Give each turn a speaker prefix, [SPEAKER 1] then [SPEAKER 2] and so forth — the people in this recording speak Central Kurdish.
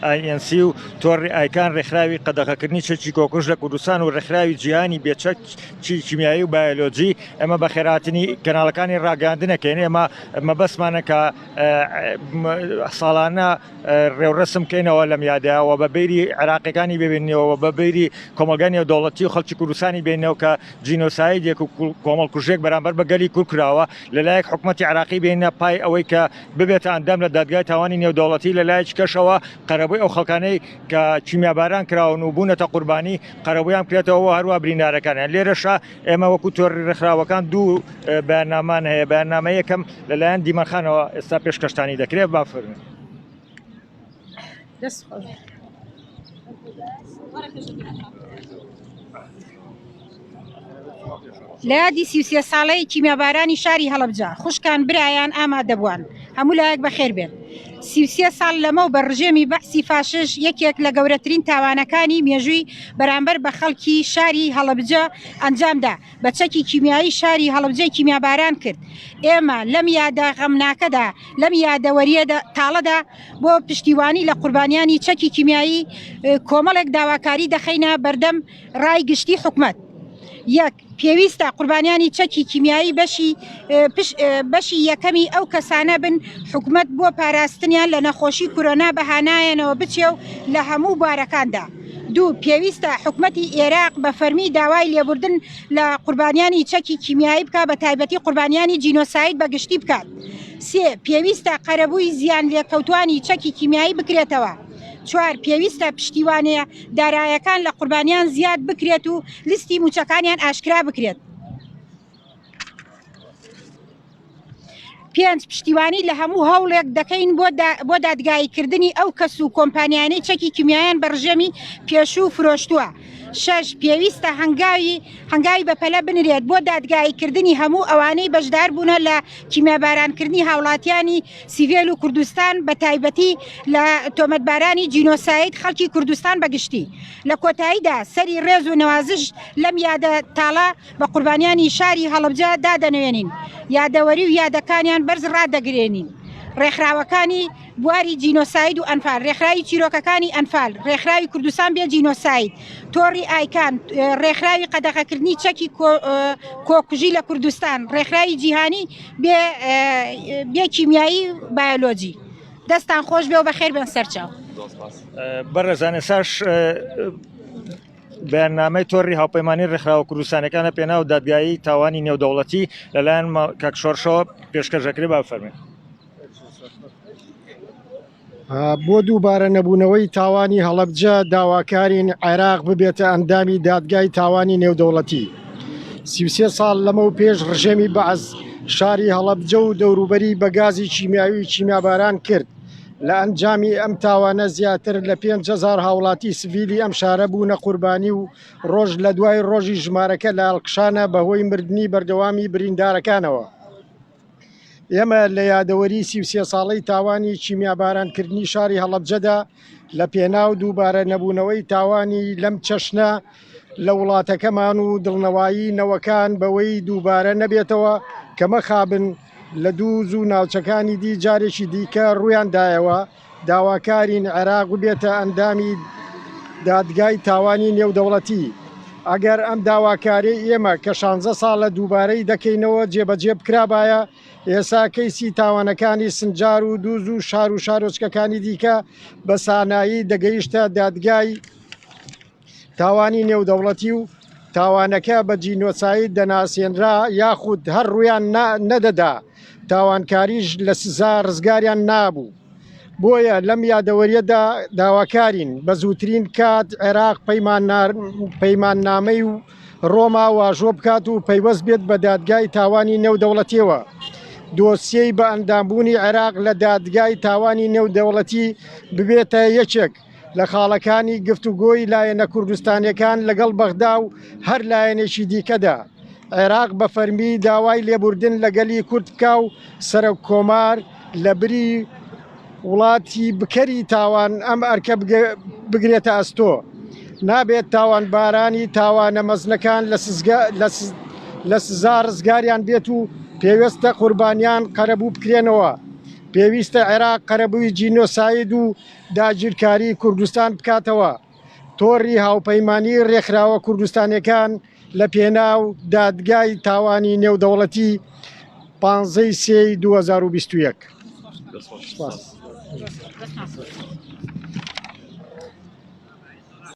[SPEAKER 1] INC و تۆڕی ئایکان ڕێکخراوی قەدەغەکردنی چەکی کۆکوژ لە کوردستان و ڕێکخراوی جیهانی بێچەکی کیمیایی و بایۆلۆجی ئەمە بە خێراتنی کەناڵەکانی ڕاگەاندنەکەین. ئێمە مەبەسمانە کە ساڵانە ڕێوڕسم بکەینەوە لەم یادەوە بە بەیری عێراقیەکانی ببینەوە بە بەیری کۆمەلگانی نێودەوڵەتی و خەڵکی کوردستانی بینەوە کە جینۆسایدێک و کۆمەڵکوژێک بەرامبەر بە گەلی کورد کراوە لەلایەک حکوومەتی عێراقی بینە پای ئەوەی کە ببێتە ئەندام لە دادگای تاوانی نێودەوڵەتی لەلایەک کەشەوە قەرەبووی ئەو خەڵکانەی کە کیمیاباران کراون و بوونەتە قوربانی قەرەبوویان کرێتەوە هەروە بریندارەکانیان. لێرەشە ئێمە وەکو تۆڕی ڕێکخراوەکان دوو بەیاننامان هەیە. بەیاننامە یەکەم لەلایەن دیمەخانەوە ئێستا پێشکەشتانی دەکرێت بافرن.
[SPEAKER 2] لە یادی 33 ساڵەی کیمیابارانی شاری هەڵەبجە خوشکان برایان ئامادەبووان هەموو لایەک بەخێر بێن. 33 ساڵ لەمە و بە ڕژێمی بەعسی فاشش یەکێک لە گەورەترین تاوانەکانی مێژووی بەرامبەر بە خەڵکی شاری هەڵەبجە ئەنجامدا بە چەکی کیمیایی شاری هەڵەبجەی کیمیاباران کرد. ئێمە لەم یادە غەمناکەدا لەم یادەوەریە تاڵەدا بۆ پشتیوانی لە قوربانیانی چەکی کیمیایی کۆمەڵێک داواکاری دەخەینە بەردەم ڕای گشتی حکومەت. یەک پێویستە قوربانیانی چەکی کیمیایی بەشی یەکەمی ئەو کەسانە بن حکومەت بۆ پاراستنیان لە نەخۆشی کۆرۆنا بەهانایەنەوە بچێ و لە هەموو بارەکاندا. دوو پێویستە حکومەتی عێراق بە فەرمی داوای لێبوردن لە قوربانیانی چەکی کیمیایی بکات بە تایبەتی قوربانیانی جینۆساید بەگشتی بکات. سێ پێویستە قەرەبووی زیان لێکەوتوانی چەکی کیمیایی بکرێتەوە. چوار پێویستە پشتیوانەیە دارایەکان لە قوربانیان زیاد بکرێت و لیستی موچەکانیان ئاشکرا بکرێت. پێنج پشتیوانی لە هەموو هەوڵێک دەکەین بۆ دادگاییکردنی ئەو کەس و کۆمپانیانەی چەکی کیمیایان بە ڕژێمی پێشوو فرۆشتووە. شەش پێویستە هەنگاوی بەپەلە بنرێت بۆ دادگاییکردنی هەموو ئەوانەی بەشدار بوونە لە کیمیابارانکردنی هاوڵاتیانی سیڤێل و کوردستان بە تایبەتی لە تۆمەتبارانی جینۆساید خەڵکی کوردستان بەگشتی. لە کۆتاییدا سەری ڕێز و نەوازش لەم یادە تاڵە بە قوربانیانی شاری هەڵەبجە دادەنوێنین. یادەوەری و یادەکانیان بەرز ڕدەگرێنین. ڕێکخراوەکانی بواری جینۆساید و ئەنفال، ڕێکخراوی چیرۆکەکانی ئەنفال، ڕێکخراوی کوردستان بێ جینۆساید، تۆڕی ئایکان، ڕێکخراوی قەدەغەکردنی چەکی کۆکوژی لە کوردستان، ڕێکخراوی جیهانی بێ کیمیایی بایۆلۆجی. دەستان خۆش بێ و بەخێر بێن سەرچاو.
[SPEAKER 1] بەڕێزانە ساش بەیاننامەی تۆڕی هاوپەیمانی ڕێکخراوە کوردستانەکانە پێناو دادگایی تاوانی نێودەوڵەتی لەلایەن کاک شۆڕشەوە پێشکەشەکرێ با فەرمێن.
[SPEAKER 3] بۆ دووبارە نەبوونەوەی تاوانی هەڵەبجە داواکارین عێراق ببێتە ئەندامی دادگای تاوانی نێودەوڵەتی. 33 ساڵ لەمە و پێش ڕژێمی بەعز شاری هەڵەبجە و دەوروبەری بە گازی کیمیاوی کیمیاباران کرد. لە ئەنجامی ئەم تاوانە زیاتر لە 5,000 هاوڵاتی سڤیلی ئەم شارە بوونە قوربانی و ڕۆژ لە دوای ڕۆژی ژمارەکە لە ئەڵقشانە بەهۆی مردنی بەردەوامی بریندارەکانەوە. ئێمە لە یادەوەری 33 ساڵەی تاوانی کیمیابارانکردنی شاری هەڵەبجەدا لە پێناو دووبارە نەبوونەوەی تاوانی لەم چەشنە لە وڵاتەکەمان و دڵنەوایی نەوەکان بەوەی دووبارە نەبێتەوە کە مەخابن لە دووز و ناوچەکانی دی جارێکی دیکە ڕوویاندایەوە داواکارین عێراق بێتە ئەندامی دادگای تاوانی نێودەوڵەتی. ئەگەر ئەم داواکاری ئێمە کە 16 ساڵە دووبارەی دەکەینەوە جێبەجێ بکرابایە، ئێسا کەیسی تاوانەکانی سنجار و دووز و شار و شارۆچکەکانی دیکە بە سانایی دەگەیشتە دادگای تاوانی نێودەوڵەتی و تاوانەکە بە جینۆساید دەناسێنرا یاخود هەر ڕوویان نەدەدا، تاوانکاریش لە سزا ڕزگاریان نابوو. بۆیە لەم یادەوەریەدا داواکارین بە زووترین کات عێراق پەیماننامەی و ڕۆما واژۆ بکات و پەیوەست بێت بە دادگای تاوانی نێودەوڵەتیەوە. دۆسیەی بە ئەندامبوونی عێراق لە دادگای تاوانی نێودەوڵەتی ببێتە یەکێک لە خاڵەکانی گفتوگۆی لایەنە کوردستانیەکان لەگەڵ بەغدا و هەر لایەنێکی دیکەدا. عێراق بە فەرمی داوای لێبوردن لەگەلی کورد بکا و سەرۆک کۆمار لە بری وڵاتی بکەری تاوان ئەم ئەرکە بگرێتە ئەستۆ. نابێت تاوانبارانی تاوانە مەزنەکان لە سزا ڕزگاریان بێت و پێویستە قوربانیان قەرەبوو بکرێنەوە. پێویستە عێراق قەرەبووی جینۆساید و داگیرکاری کوردستان بکاتەوە. تۆڕی هاوپەیمانی ڕێکخراوە کوردستانیەکان لە پێناو دادگای تاوانی نێودەوڵەتی 15/3/2021.